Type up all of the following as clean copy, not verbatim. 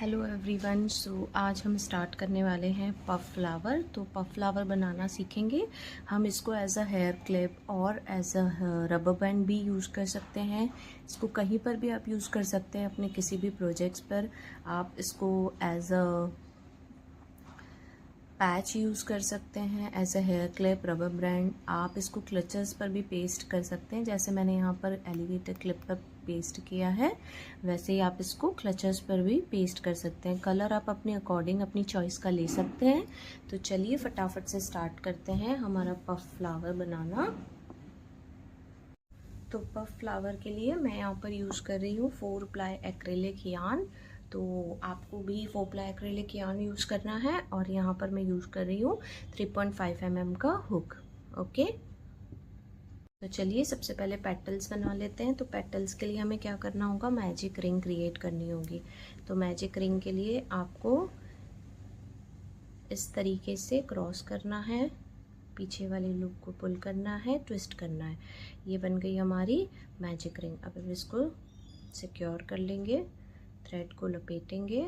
Hello everyone. सो आज हम start करने वाले हैं पफ फ्लावर। तो पफ फ्लावर बनाना सीखेंगे। हम इसको एज अ हेयर क्लिप और एज अ रबर बैंड भी यूज़ कर सकते हैं। इसको कहीं पर भी आप यूज़ कर सकते हैं, अपने किसी भी प्रोजेक्ट्स पर आप इसको एज अ पैच यूज़ कर सकते हैं, as a hair clip, rubber band. आप इसको क्लचर्स पर भी पेस्ट कर सकते हैं, जैसे मैंने यहाँ पर एलिवेटर क्लिप पर पेस्ट किया है, वैसे ही आप इसको क्लचर्स पर भी पेस्ट कर सकते हैं। कलर आप अपने अकॉर्डिंग अपनी चॉइस का ले सकते हैं। तो चलिए फटाफट से स्टार्ट करते हैं हमारा पफ फ्लावर बनाना। तो पफ फ्लावर के लिए मैं यहाँ पर यूज़ कर रही हूँ 4 प्लाई एक्रेलिक यार्न। तो आपको भी 4 प्लाई एक्रेलिक यार्न यूज़ करना है। और यहाँ पर मैं यूज़ कर रही हूँ 3.5 mm का हुक। ओके, तो चलिए सबसे पहले पेटल्स बना लेते हैं। तो पेटल्स के लिए हमें क्या करना होगा, मैजिक रिंग क्रिएट करनी होगी। तो मैजिक रिंग के लिए आपको इस तरीके से क्रॉस करना है, पीछे वाले लूप को पुल करना है, ट्विस्ट करना है। ये बन गई हमारी मैजिक रिंग। अब इसको सिक्योर कर लेंगे, थ्रेड को लपेटेंगे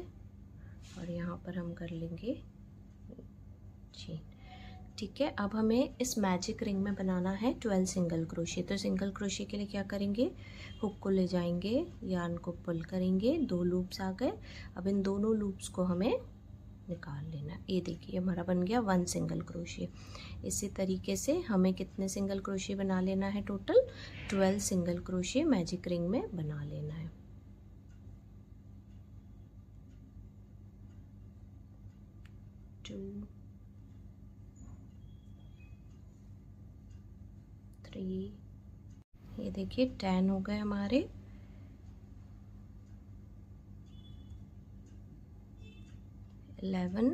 और यहाँ पर हम कर लेंगे चेन। ठीक है, अब हमें इस मैजिक रिंग में बनाना है 12 सिंगल क्रोशे। तो सिंगल क्रोशे के लिए क्या करेंगे, हुक को ले जाएंगे, यार्न को पुल करेंगे, 2 लूप्स आ गए। अब इन दोनों लूप्स को हमें निकाल लेना। ये देखिए हमारा बन गया 1 सिंगल क्रोशे। इसी तरीके से हमें कितने सिंगल क्रोशे बना लेना है, total 12 single crochet magic ring में बना लेना है। 2 3, ये देखिए 10 हो गए हमारे। 11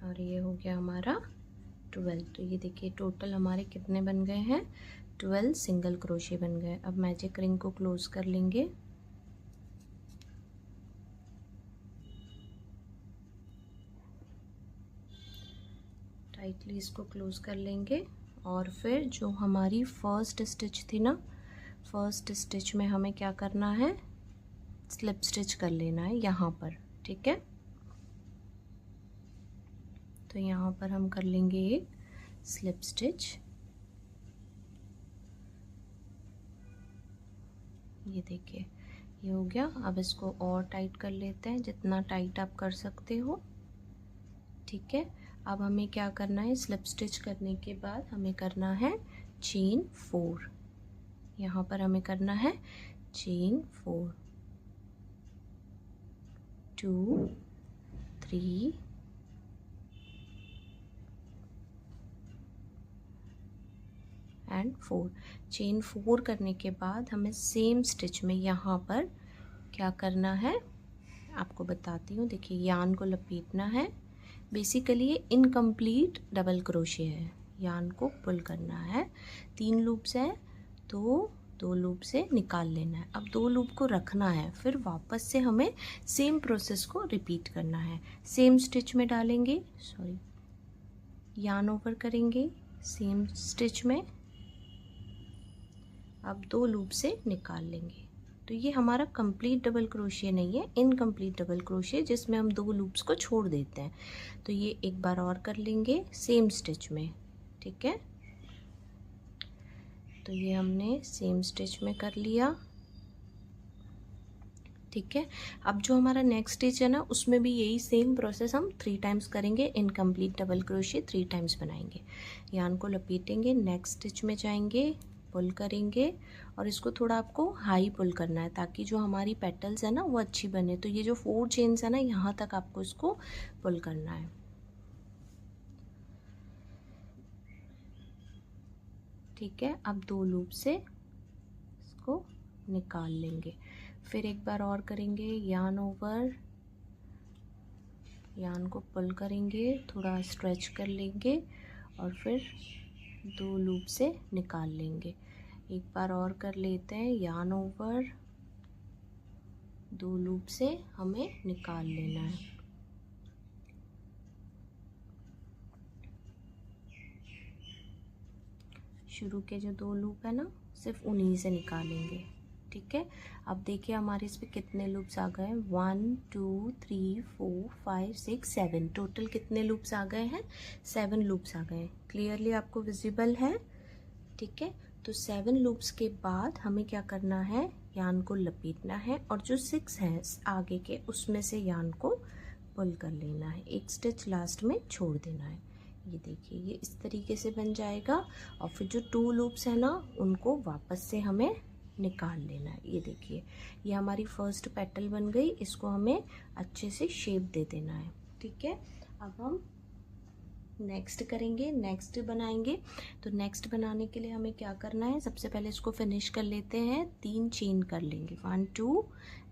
और ये हो गया हमारा 12। तो ये देखिए टोटल हमारे कितने बन गए हैं, 12 सिंगल क्रोशे बन गए। अब मैजिक रिंग को क्लोज कर लेंगे। टाइटली इसको क्लोज कर लेंगे। और फिर जो हमारी फर्स्ट स्टिच थी ना, फर्स्ट स्टिच में हमें क्या करना है, स्लिप स्टिच कर लेना है यहाँ पर। ठीक है, तो यहाँ पर हम कर लेंगे एक स्लिप स्टिच। ये देखिए ये हो गया। अब इसको और टाइट कर लेते हैं, जितना टाइट आप कर सकते हो। ठीक है, अब हमें क्या करना है, स्लिप स्टिच करने के बाद हमें करना है चेन 4। यहाँ पर हमें करना है चेन 4, 2 3 एंड 4। चेन 4 करने के बाद हमें सेम स्टिच में यहाँ पर क्या करना है, आपको बताती हूँ। देखिए यार्न को लपेटना है। बेसिकली ये इनकम्प्लीट डबल क्रोशे है, यार्न को पुल करना है। 3 लूप्स है तो 2 लूप से निकाल लेना है। अब 2 लूप को रखना है, फिर वापस से हमें सेम प्रोसेस को रिपीट करना है। सेम स्टिच में डालेंगे, सॉरी, यार्न ओवर करेंगे सेम स्टिच में। अब 2 लूप से निकाल लेंगे। तो ये हमारा कंप्लीट डबल क्रोशिया नहीं है, इनकम्प्लीट डबल क्रोशिया, जिसमें हम 2 लूप्स को छोड़ देते हैं। तो ये एक बार और कर लेंगे सेम स्टिच में। ठीक है, तो ये हमने सेम स्टिच में कर लिया। ठीक है, अब जो हमारा नेक्स्ट स्टिच है ना, उसमें भी यही सेम प्रोसेस हम 3 टाइम्स करेंगे। इनकम्प्लीट डबल क्रोशिया 3 टाइम्स बनाएंगे। यार्न को लपेटेंगे, नेक्स्ट स्टिच में जाएंगे, पुल करेंगे और इसको थोड़ा आपको हाई पुल करना है, ताकि जो हमारी पेटल्स है ना वो अच्छी बने। तो ये जो 4 चेन्स है ना, यहाँ तक आपको इसको पुल करना है। ठीक है, अब 2 लूप से इसको निकाल लेंगे। फिर एक बार और करेंगे, यार्न ओवर, यार्न को पुल करेंगे, थोड़ा स्ट्रेच कर लेंगे और फिर 2 लूप से निकाल लेंगे। एक बार और कर लेते हैं, यार्न ओवर, 2 लूप से हमें निकाल लेना है। शुरू के जो 2 लूप है ना, सिर्फ उन्हीं से निकालेंगे। ठीक है। अब देखिए हमारे इस पे कितने लूप्स आ गए हैं, 1 2 3 4 5 6 7, टोटल कितने लूप्स आ गए हैं, 7 लूप्स आ गए हैं। क्लियरली आपको विजिबल है, ठीक है। तो 7 लूप्स के बाद हमें क्या करना है, यान को लपेटना है और जो 6 हैं आगे के उसमें से यान को पुल कर लेना है, एक स्टिच लास्ट में छोड़ देना है। ये देखिए ये इस तरीके से बन जाएगा। और फिर जो 2 लूप्स है ना उनको वापस से हमें निकाल लेना है। ये देखिए ये हमारी फर्स्ट पेटल बन गई, इसको हमें अच्छे से शेप दे देना है, ठीक है। अब हम नेक्स्ट करेंगे, नेक्स्ट बनाएंगे। तो नेक्स्ट बनाने के लिए हमें क्या करना है, सबसे पहले इसको फिनिश कर लेते हैं। 3 चेन कर लेंगे, 1 2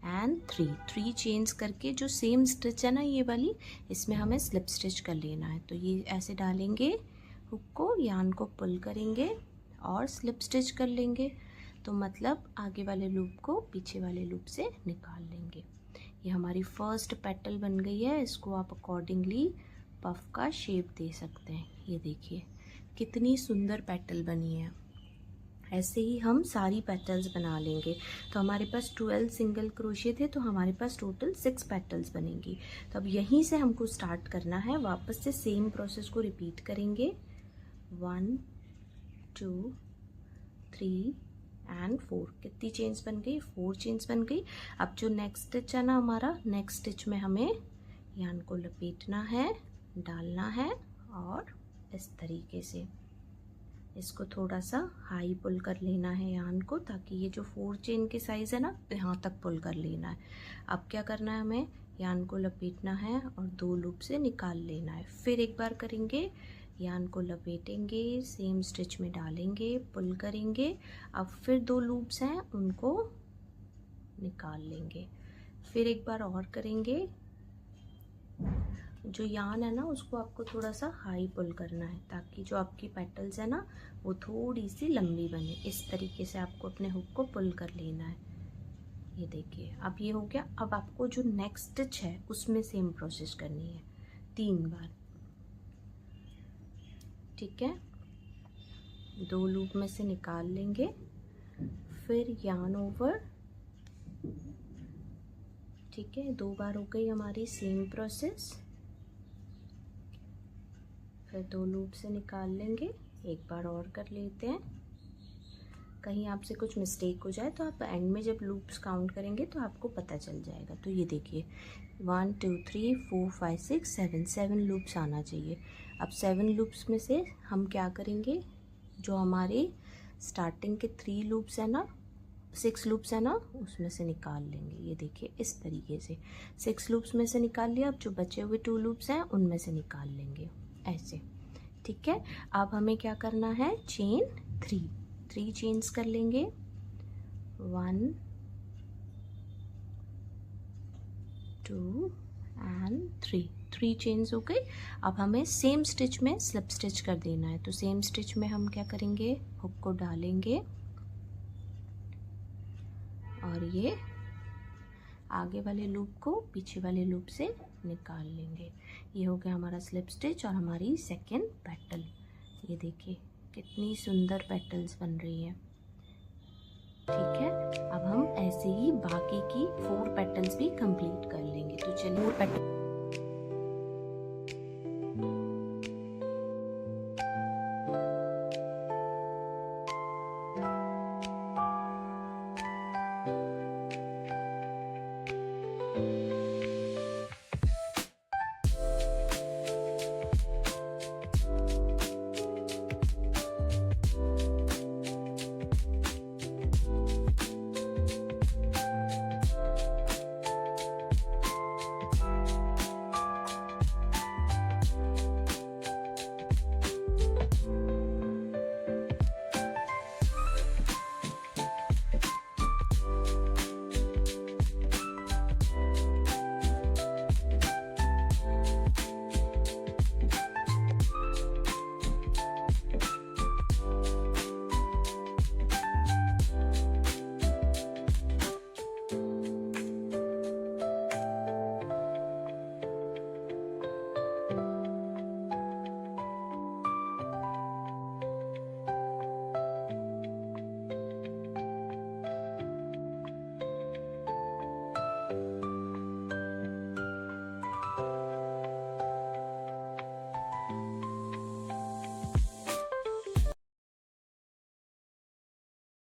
एंड 3 चेन्स करके जो सेम स्टिच है ना ये वाली, इसमें हमें स्लिप स्टिच कर लेना है। तो ये ऐसे डालेंगे हुक को, यान को पुल करेंगे और स्लिप स्टिच कर लेंगे। तो मतलब आगे वाले लूप को पीछे वाले लूप से निकाल लेंगे। ये हमारी फर्स्ट पेटल बन गई है। इसको आप अकॉर्डिंगली पफ का शेप दे सकते हैं। ये देखिए कितनी सुंदर पेटल बनी है। ऐसे ही हम सारी पेटल्स बना लेंगे। तो हमारे पास 12 सिंगल क्रोशे थे, तो हमारे पास टोटल 6 पेटल्स बनेंगी। तो अब यहीं से हमको स्टार्ट करना है, वापस से सेम प्रोसेस को रिपीट करेंगे। 1 2 3 एंड 4, कितनी चेन्स बन गई, 4 चेन्स बन गई। अब जो नेक्स्ट स्टिच है ना हमारा, नेक्स्ट स्टिच में हमें यान को लपेटना है, डालना है और इस तरीके से इसको थोड़ा सा हाई पुल कर लेना है यान को, ताकि ये जो 4 चेन के साइज़ है ना यहाँ तक पुल कर लेना है। अब क्या करना है, हमें यान को लपेटना है और 2 लूप से निकाल लेना है। फिर एक बार करेंगे, यान को लपेटेंगे, सेम स्टिच में डालेंगे, पुल करेंगे। अब फिर 2 लूप्स हैं उनको निकाल लेंगे। फिर एक बार और करेंगे। जो यान है ना उसको आपको थोड़ा सा हाई पुल करना है, ताकि जो आपकी पेटल्स है ना वो थोड़ी सी लंबी बने। इस तरीके से आपको अपने हुक को पुल कर लेना है। ये देखिए अब ये हो गया। अब आपको जो नेक्स्ट स्टिच है उसमें सेम प्रोसेस करनी है 3 बार, ठीक है। 2 लूप में से निकाल लेंगे, फिर यान ओवर, ठीक है। 2 बार हो गई हमारी सेम प्रोसेस। फिर 2 लूप से निकाल लेंगे, एक बार और कर लेते हैं। कहीं आपसे कुछ मिस्टेक हो जाए तो आप एंड में जब लूप्स काउंट करेंगे तो आपको पता चल जाएगा। तो ये देखिए 1 2 3 4 5 6 7 लूप्स आना चाहिए। अब 7 लूप्स में से हम क्या करेंगे, जो हमारे स्टार्टिंग के 3 लूप्स है ना, 6 लूप्स है ना, उसमें से निकाल लेंगे। ये देखिए इस तरीके से 6 लूप्स में से निकाल लिया। अब जो बचे हुए 2 लूप्स हैं उनमें से निकाल लेंगे ऐसे, ठीक है। अब हमें क्या करना है, चेन 3 चेन्स कर लेंगे। 1 2 एंड 3 चेन्स हो गई। अब हमें सेम स्टिच में स्लिप स्टिच कर देना है। तो सेम स्टिच में हम क्या करेंगे, हुक को डालेंगे और ये आगे वाले लूप को पीछे वाले लूप से निकाल लेंगे। ये हो गया हमारा स्लिप स्टिच और हमारी सेकेंड पेटल। ये देखिए कितनी सुंदर पेटल्स बन रही है, ठीक है। अब हम ऐसे ही बाकी की 4 पेटल्स भी कंप्लीट कर लेंगे। तो चलिए 4 पेटल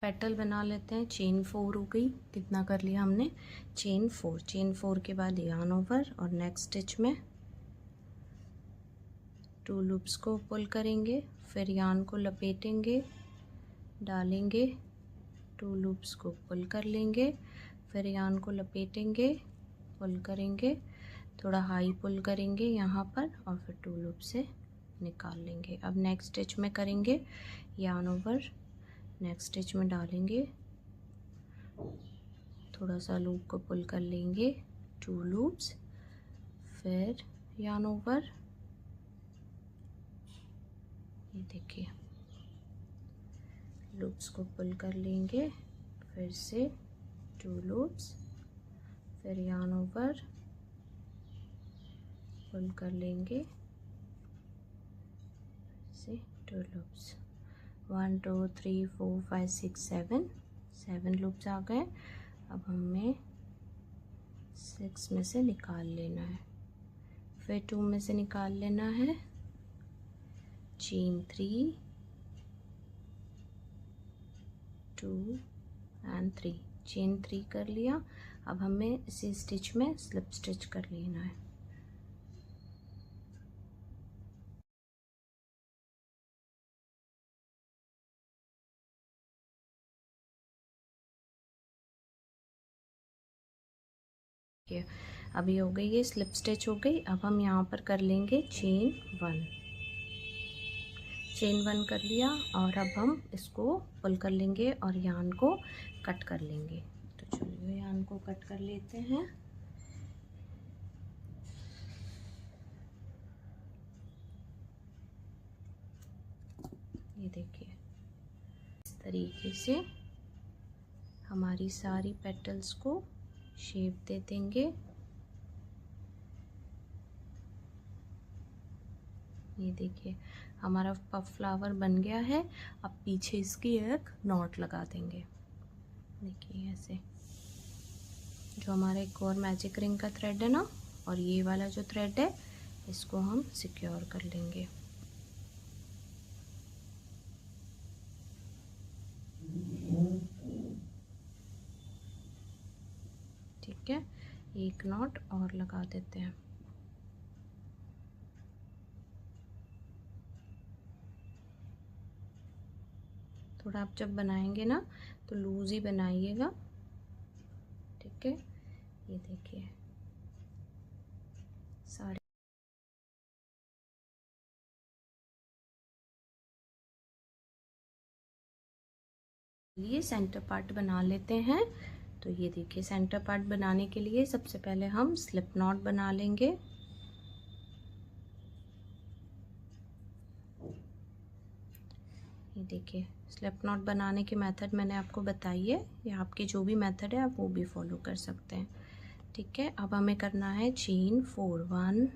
पेटल बना लेते हैं। चेन 4 हो गई, कितना कर लिया हमने, चेन 4। चेन 4 के बाद यार्न ओवर और नेक्स्ट स्टिच में 2 लूप्स को पुल करेंगे, फिर यार्न को लपेटेंगे, डालेंगे, 2 लूप्स को पुल कर लेंगे, फिर यार्न को लपेटेंगे, पुल करेंगे, थोड़ा हाई पुल करेंगे यहाँ पर और फिर 2 लूप से निकाल लेंगे। अब नेक्स्ट स्टिच में करेंगे यार्न ओवर, नेक्स्ट स्टिच में डालेंगे, थोड़ा सा लूप को पुल कर लेंगे, 2 लूप्स, फिर यार्न ओवर, ये देखिए लूप्स को पुल कर लेंगे, फिर से 2 लूप्स, फिर यार्न ओवर, पुल कर लेंगे, से 2 लूप्स, 1 2 3 4 5 6 7 लूप्स आ गए। अब हमें 6 में से निकाल लेना है, फिर 2 में से निकाल लेना है, चेन 3 2 एंड 3, चेन 3 कर लिया। अब हमें इसी स्टिच में स्लिप स्टिच कर लेना है। अभी हो गई ये स्लिप स्टिच हो गई। अब हम यहाँ पर कर लेंगे चेन 1, चेन 1 कर लिया और अब हम इसको पुल कर लेंगे और यार्न को कट कर लेंगे। तो चलिए यार्न को कट कर लेते हैं। ये देखिए इस तरीके से हमारी सारी पेटल्स को शेप दे देंगे। ये देखिए हमारा पफ फ्लावर बन गया है। अब पीछे इसकी एक नॉट लगा देंगे। देखिए ऐसे, जो हमारा एक और मैजिक रिंग का थ्रेड है ना, और ये वाला जो थ्रेड है इसको हम सिक्योर कर लेंगे। ठीक है, एक नॉट और लगा देते हैं। थोड़ा आप जब बनाएंगे ना तो लूज ही बनाइएगा। ठीक है, ये देखिए सारे लिए सेंटर पार्ट बना लेते हैं। तो ये देखिए सेंटर पार्ट बनाने के लिए सबसे पहले हम स्लिप नॉट बना लेंगे। ये देखिए स्लिप नॉट बनाने की मेथड मैंने आपको बताई है, या आपकी जो भी मेथड है आप वो भी फॉलो कर सकते हैं। ठीक है, अब हमें करना है चेन 4, 1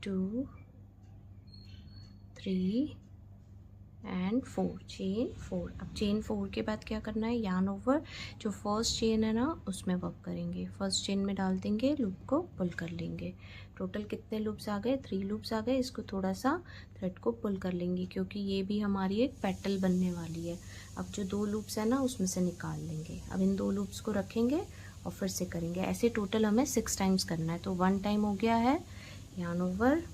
2 3 एंड 4, चेन 4। अब चेन 4 के बाद क्या करना है, यार्न ओवर, जो फर्स्ट चेन है ना उसमें वर्क करेंगे। फर्स्ट चेन में डाल देंगे, लूप को पुल कर लेंगे। टोटल कितने लूप्स आ गए, 3 लूप्स आ गए। इसको थोड़ा सा थ्रेड को पुल कर लेंगे क्योंकि ये भी हमारी एक पेटल बनने वाली है। अब जो 2 लूप्स है ना उसमें से निकाल लेंगे। अब इन 2 लूप्स को रखेंगे और फिर से करेंगे। ऐसे टोटल हमें 6 टाइम्स करना है। तो 1 टाइम हो गया है yarn over,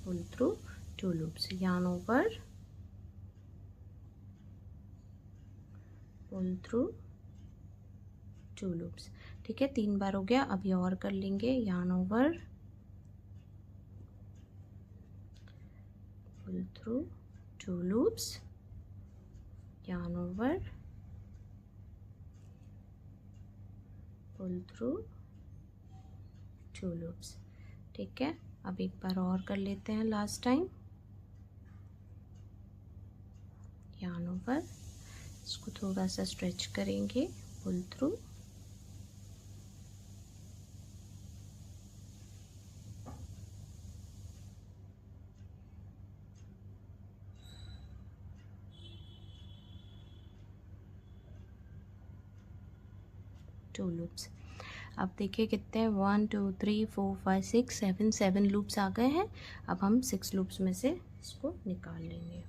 pull through 2 loops, yarn over, pull through 2 loops। ठीक है, 3 बार हो गया। अभी और कर लेंगे, yarn over, pull through 2 loops, yarn over, pull through 2 loops। ठीक है, अब एक बार और कर लेते हैं लास्ट टाइम, yarn over, इसको थोड़ा सा स्ट्रेच करेंगे, pull through, टू लूप्स। अब देखिए कितने 1 2 3 4 5 6 7 7 लूप्स आ गए हैं। अब हम 6 लूप्स में से इसको निकाल लेंगे।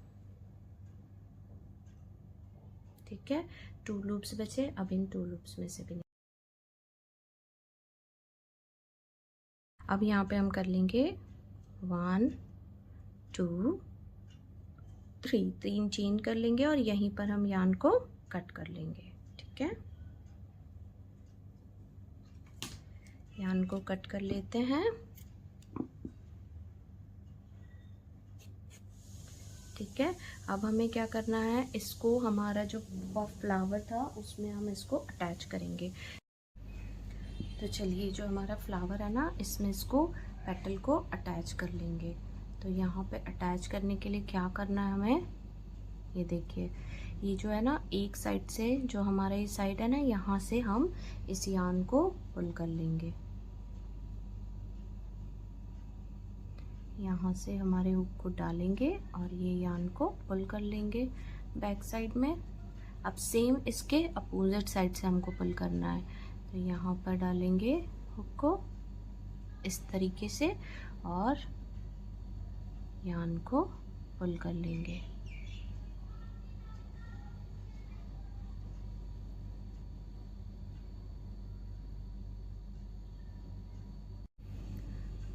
ठीक है, 2 लूप्स बचे, अब इन 2 लूप्स में से भी अब यहाँ पे हम कर लेंगे 1 2 3 3 चेन कर लेंगे और यहीं पर हम यार्न को कट कर लेंगे। ठीक है, यार्न को कट कर लेते हैं। ठीक है, अब हमें क्या करना है, इसको हमारा जो फ्लावर था उसमें हम इसको अटैच करेंगे। तो चलिए, जो हमारा फ्लावर है ना, इसमें इसको पेटल को अटैच कर लेंगे। तो यहाँ पे अटैच करने के लिए क्या करना है हमें, ये देखिए, ये जो है ना, एक साइड से जो हमारा ये साइड है ना, यहाँ से हम इस यार्न को पुल कर लेंगे। यहाँ से हमारे हुक को डालेंगे और ये यार्न को पुल कर लेंगे बैक साइड में। अब सेम इसके अपोजिट साइड से हमको पुल करना है। तो यहाँ पर डालेंगे हुक को इस तरीके से और यार्न को पुल कर लेंगे।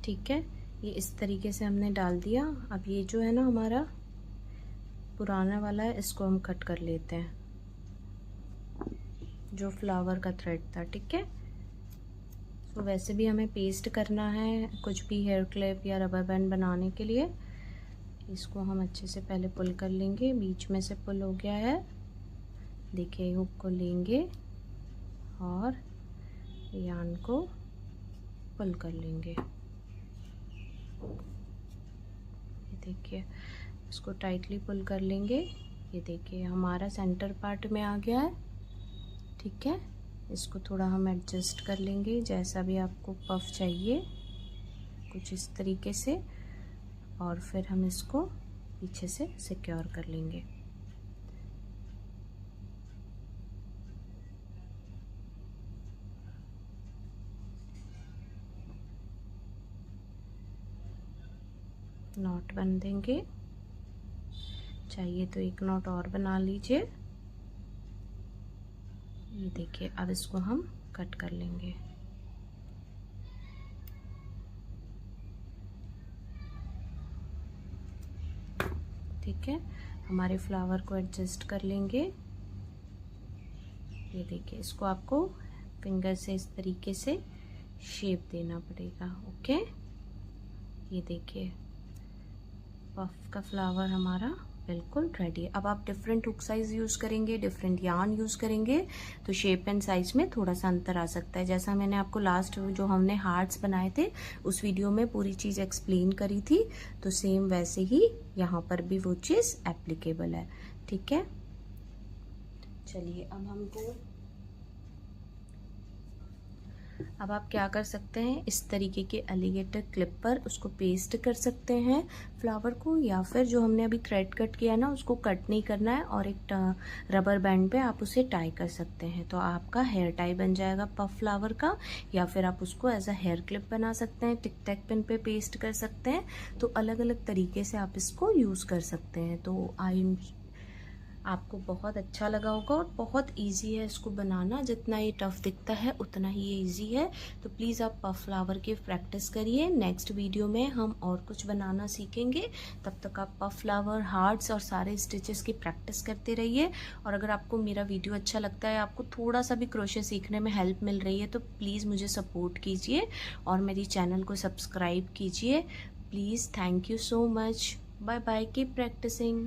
ठीक है, ये इस तरीके से हमने डाल दिया। अब ये जो है ना हमारा पुराना वाला है, इसको हम कट कर लेते हैं, जो फ्लावर का थ्रेड था। ठीक है, तो वैसे भी हमें पेस्ट करना है कुछ भी हेयर क्लिप या रबर बैंड बनाने के लिए। इसको हम अच्छे से पहले पुल कर लेंगे। बीच में से पुल हो गया है, देखिए, हुक को लेंगे और यार्न को पुल कर लेंगे। ये देखिए, इसको टाइटली पुल कर लेंगे। ये देखिए, हमारा सेंटर पार्ट में आ गया है। ठीक है, इसको थोड़ा हम एडजस्ट कर लेंगे, जैसा भी आपको पफ चाहिए, कुछ इस तरीके से, और फिर हम इसको पीछे से सिक्योर कर लेंगे। नॉट बन देंगे, चाहिए तो एक नॉट और बना लीजिए। ये देखिए, अब इसको हम कट कर लेंगे। ठीक है, हमारे फ्लावर को एडजस्ट कर लेंगे। ये देखिए, इसको आपको फिंगर से इस तरीके से शेप देना पड़ेगा। ओके, ये देखिए, पफ का फ्लावर हमारा बिल्कुल रेडी है। अब आप डिफरेंट हुक साइज यूज़ करेंगे, डिफरेंट यार्न यूज़ करेंगे, तो शेप एंड साइज में थोड़ा सा अंतर आ सकता है। जैसा मैंने आपको लास्ट जो हमने हार्ट्स बनाए थे उस वीडियो में पूरी चीज़ एक्सप्लेन करी थी, तो सेम वैसे ही यहाँ पर भी वो चीज़ एप्लीकेबल है। ठीक है, चलिए, अब आप क्या कर सकते हैं, इस तरीके के एलिगेटर क्लिप पर उसको पेस्ट कर सकते हैं फ्लावर को, या फिर जो हमने अभी थ्रेड कट किया ना, उसको कट नहीं करना है और एक रबर बैंड पे आप उसे टाई कर सकते हैं। तो आपका हेयर टाई बन जाएगा पफ फ्लावर का, या फिर आप उसको एज अ हेयर क्लिप बना सकते हैं, टिक टैक पिन पे पेस्ट कर सकते हैं। तो अलग अलग तरीके से आप इसको यूज़ कर सकते हैं। तो आपको बहुत अच्छा लगा होगा और बहुत इजी है इसको बनाना। जितना ये टफ दिखता है उतना ही ये इजी है। तो प्लीज़ आप पफ फ्लावर की प्रैक्टिस करिए। नेक्स्ट वीडियो में हम और कुछ बनाना सीखेंगे। तब तक आप पफ फ्लावर, हार्ट्स और सारे स्टिचेस की प्रैक्टिस करते रहिए। और अगर आपको मेरा वीडियो अच्छा लगता है, आपको थोड़ा सा भी क्रोशे सीखने में हेल्प मिल रही है, तो प्लीज़ मुझे सपोर्ट कीजिए और मेरी चैनल को सब्सक्राइब कीजिए please. Thank you so much. Bye bye, keep practising.